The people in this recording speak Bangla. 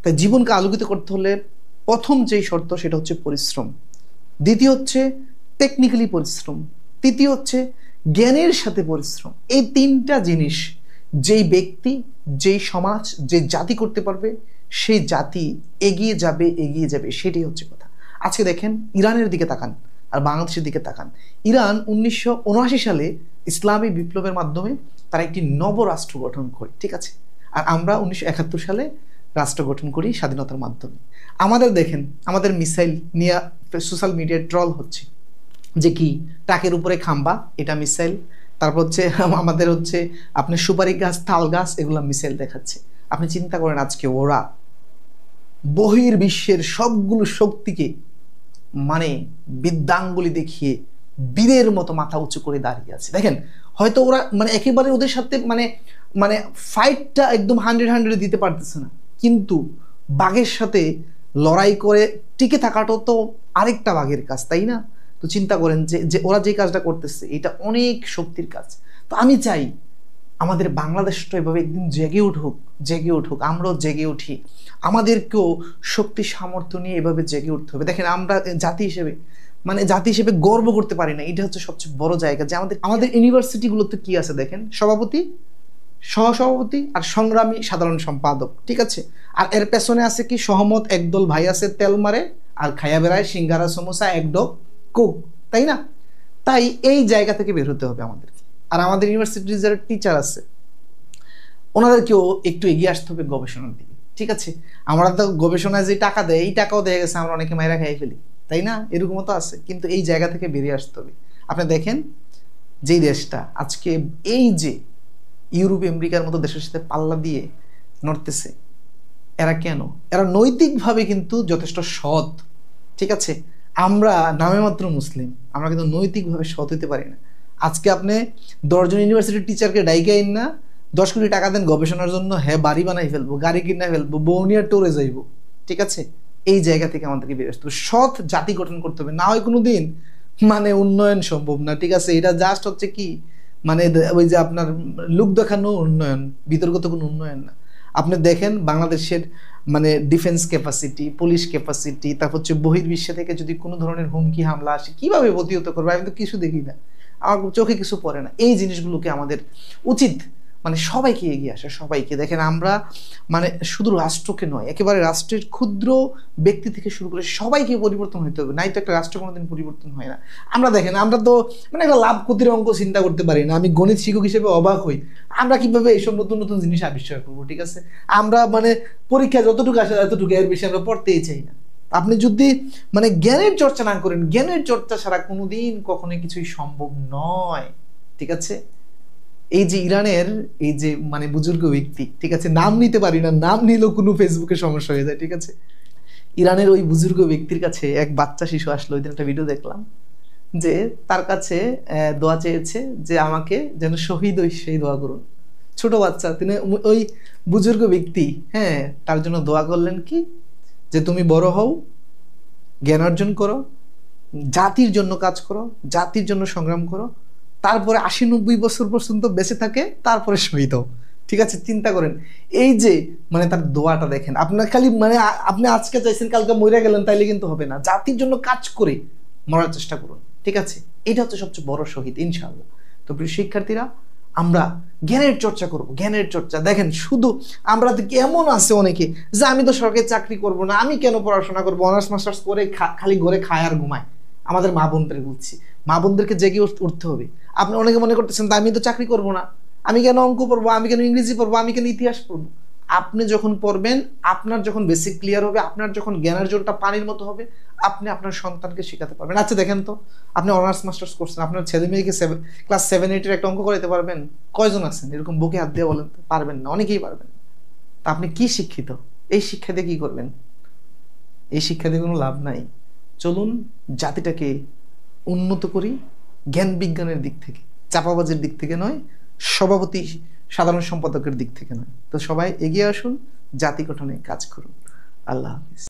তাই জীবনকে আলোকিত করতে হলে প্রথম যেই শর্ত সেটা হচ্ছে পরিশ্রম, দ্বিতীয় হচ্ছে টেকনিক্যালি পরিশ্রম, তৃতীয় হচ্ছে জ্ঞানের সাথে পরিশ্রম। এই তিনটা জিনিস যেই ব্যক্তি, যেই সমাজ, যে জাতি করতে পারবে সেই জাতি এগিয়ে যাবে, এগিয়ে যাবে, সেটাই হচ্ছে কথা। আজকে দেখেন ইরানের দিকে তাকান আর বাংলাদেশের দিকে তাকান। ইরান 1979 সালে ইসলামী বিপ্লবের মাধ্যমে তারা একটি নবরাষ্ট্র গঠন করে, ঠিক আছে। আর আমরা 1971 সালে রাষ্ট্র গঠন করি স্বাধীনতার মাধ্যমে। আমাদের দেখেন, আমাদের মিসাইল নিয়ে সোশ্যাল মিডিয়ায় ট্রল হচ্ছে যে কি ট্রাকের উপরে খাম্বা, এটা মিসাইল। তারপর হচ্ছে আমাদের হচ্ছে আপনার সুপারি গাছ, তাল গাছ, এগুলো মিসাইল দেখাচ্ছে। আপনি চিন্তা করেন আজকে ওরা বহির্বিশ্বের সবগুলো শক্তিকে মানে বিদ্যাঙ্গুলি দেখিয়ে বীরের মতো মাথা উঁচু করে দাঁড়িয়ে আছে। দেখেন হয়তো ওরা মানে একেবারে ওদের সাথে মানে মানে ফাইটটা একদম 100 দিতে পারতেছে না, কিন্তু বাঘের সাথে লড়াই করে টিকে থাকাটাও তো আরেকটা বাঘের কাজ, তাই না? তো চিন্তা করেন যে যে ওরা যে কাজটা করতেছে এটা অনেক শক্তির কাজ। তো আমি চাই আমাদের বাংলাদেশটা এভাবে একদিন জেগে উঠুক, জেগে উঠুক, আমরাও জেগে উঠি, আমাদেরকেও শক্তি সামর্থ্য নিয়ে এভাবে জেগে উঠতে হবে। দেখেন আমরা জাতি হিসেবে মানে জাতি হিসেবে গর্ব করতে পারি না, এটা হচ্ছে সবচেয়ে বড় জায়গা যে আমাদের আমাদের ইউনিভার্সিটিগুলোতে কি আছে দেখেন, সভাপতি, সহসভাপতি আর সংগ্রামী সাধারণ সম্পাদক, ঠিক আছে। আর এর পেছনে আছে কি সহমত একদল ভাই আছে তেল মারে আর খাইয়া বেড়ায় সিঙ্গারা সমোসা এক ডোক কোক, তাই না? তাই এই জায়গা থেকে বের হতে হবে আমাদেরকে। আর আমাদের ইউনিভার্সিটির যারা টিচার আছে ওনাদেরকেও একটু এগিয়ে আসতে হবে গবেষণার দিকে, ঠিক আছে। আমরা তো গবেষণায় যে টাকা দেয় এই টাকাও দেখা গেছে আমরা অনেকে মায়েরা খাই ফেলি, তাই না? এরকমও তো আছে, কিন্তু এই জায়গা থেকে বেরিয়ে আসতে হবে। আপনি দেখেন যেই দেশটা আজকে এই যে ইউরোপ আমেরিকার মতো দেশের সাথে পাল্লা দিয়ে নড়তেছে, এরা কেন? এরা নৈতিকভাবে কিন্তু যথেষ্ট সৎ, ঠিক আছে। আমরা নামে মাত্র মুসলিম, আমরা কিন্তু নৈতিকভাবে সৎ হইতে পারি না। আজকে আপনি 10 জন ইউনিভার্সিটির টিচারকে ডাইকে আইন না, 10 কোটি টাকা দেন গবেষণার জন্য, হ্যাঁ বাড়ি বানাই ফেলবো, গাড়ি কিনে ফেলবো, বউ নিয়ে ট্যুরে যাইবো, ঠিক আছে। এই জায়গা থেকে আমাদেরকে বেরিয়ে আসতে হবে, সৎ জাতি গঠন করতে হবে, না হয় কোনোদিন মানে উন্নয়ন সম্ভব না, ঠিক আছে। এটা জাস্ট হচ্ছে কি মানে ওই যে আপনার লোক দেখানো উন্নয়ন, বিতর্কত কোনো উন্নয়ন না। আপনি দেখেন বাংলাদেশের মানে ডিফেন্স ক্যাপাসিটি, পুলিশ ক্যাপাসিটি, তারপর হচ্ছে বহির্বিশ্ব থেকে যদি কোনো ধরনের হুমকি হামলা আসে কিভাবে প্রতিহত করবে, আমি তো কিছু দেখি না, আমার চোখে কিছু পড়ে না। এই জিনিসগুলোকে আমাদের উচিত মানে সবাইকে এগিয়ে আসে, সবাইকে। দেখেন আমরা মানে শুধু রাষ্ট্রকে নয়, একেবারে রাষ্ট্রের ক্ষুদ্র ব্যক্তি থেকে শুরু করে সবাইকে পরিবর্তন হতে হবে, নাই তো একটা রাষ্ট্র কোনোদিন পরিবর্তন হয় না। আমরা দেখেন আমরা তো মানে একটা লাভ ক্ষতির অঙ্ক চিন্তা করতে পারি না। আমি গণিত শিক্ষক হিসেবে অবাক হই, আমরা কিভাবে এইসব নতুন নতুন জিনিস আবিষ্কার করবো, ঠিক আছে। আমরা মানে পরীক্ষা যতটুকু আসে এতটুকু, এর বেশি আমরা পড়তেই চাই না। আপনি যদি মানে জ্ঞানের চর্চা না করেন, জ্ঞানের চর্চা ছাড়া কোনোদিন কখনোই কিছুই সম্ভব নয়, ঠিক আছে। এই যে ইরানের এই যে মানে বুজুর্গ ব্যক্তি, ঠিক আছে, নাম নিতে পারি না, নাম নিলেও কোনো ফেসবুকে সমস্যা হয়ে যায়, ঠিক আছে। ইরানের ওই বুজুর্গ ব্যক্তির কাছে এক বাচ্চা শিশু আসলো, ওই দিন একটা ভিডিও দেখলাম যে তার কাছে দোয়া চেয়েছে যে আমাকে যেন শহীদ হই, সেই দোয়া করুন। ছোট বাচ্চা, তিনি ওই বুজুর্গ ব্যক্তি হ্যাঁ তার জন্য দোয়া করলেন কি যে তুমি বড় হও, জ্ঞান অর্জন করো, জাতির জন্য কাজ করো, জাতির জন্য সংগ্রাম করো, তারপরে 80-90 বছর পর্যন্ত বেঁচে থাকে, তারপরে শহীদ হও, ঠিক আছে। চিন্তা করেন এই যে মানে তার দোয়াটা দেখেন। আপনার খালি মানে আপনি আজকে চাইছেন কালকে মরে গেলেন তাইলে কিন্তু হবে না, জাতির জন্য কাজ করে মরার চেষ্টা করুন, ঠিক আছে। এটা হচ্ছে সবচেয়ে বড় শহীদ ইনশাআল্লাহ। তো প্রিয় শিক্ষার্থীরা, আমরা জ্ঞানের চর্চা করব, জ্ঞানের চর্চা। দেখেন শুধু আমরা তো এমন আছে অনেকে যে আমি তো সরকারি চাকরি করব না, আমি কেন পড়াশোনা করবো, অনার্স মাস্টার্স করে খালি ঘরে খায় আর ঘুমায়। আমাদের মা বোনদের বলছি, মা বোনদেরকে জেগে উঠতে হবে। আপনি অনেকে মনে করতেছেন আমি তো চাকরি করব না, আমি কেন অঙ্ক পড়বো, আমি কেন ইংরেজি পড়বো, আমি কেন ইতিহাস পড়বো। আপনি যখন পড়বেন, আপনার যখন বেসিক ক্লিয়ার হবে, আপনার যখন জ্ঞানের জোরটা পানির মতো হবে, আপনি আপনার সন্তানকে শেখাতে পারবেন। আচ্ছা দেখেন তো, আপনি অনার্স মাস্টার্স করছেন, আপনার ছেলে মেয়েকে ক্লাস 7-8 একটা অঙ্ক করাইতে পারবেন? কয়জন আছেন এরকম বুকে হাত দিয়ে বলেন? পারবেন না, অনেকেই পারবেন। তা আপনি কি শিক্ষিত? এই শিক্ষা দিয়ে কি করবেন? এই শিক্ষা দিয়ে কোনো লাভ নাই। চলুন জাতিটাকে উন্নত করি জ্ঞান বিজ্ঞানের দিক থেকে, চাপাবাজের দিক থেকে নয়, সভাপতি সাধারণ সম্পাদকের দিক থেকে নয়। তো সবাই এগিয়ে আসুন, জাতি গঠনে কাজ করুন। আল্লাহ হাফিজ।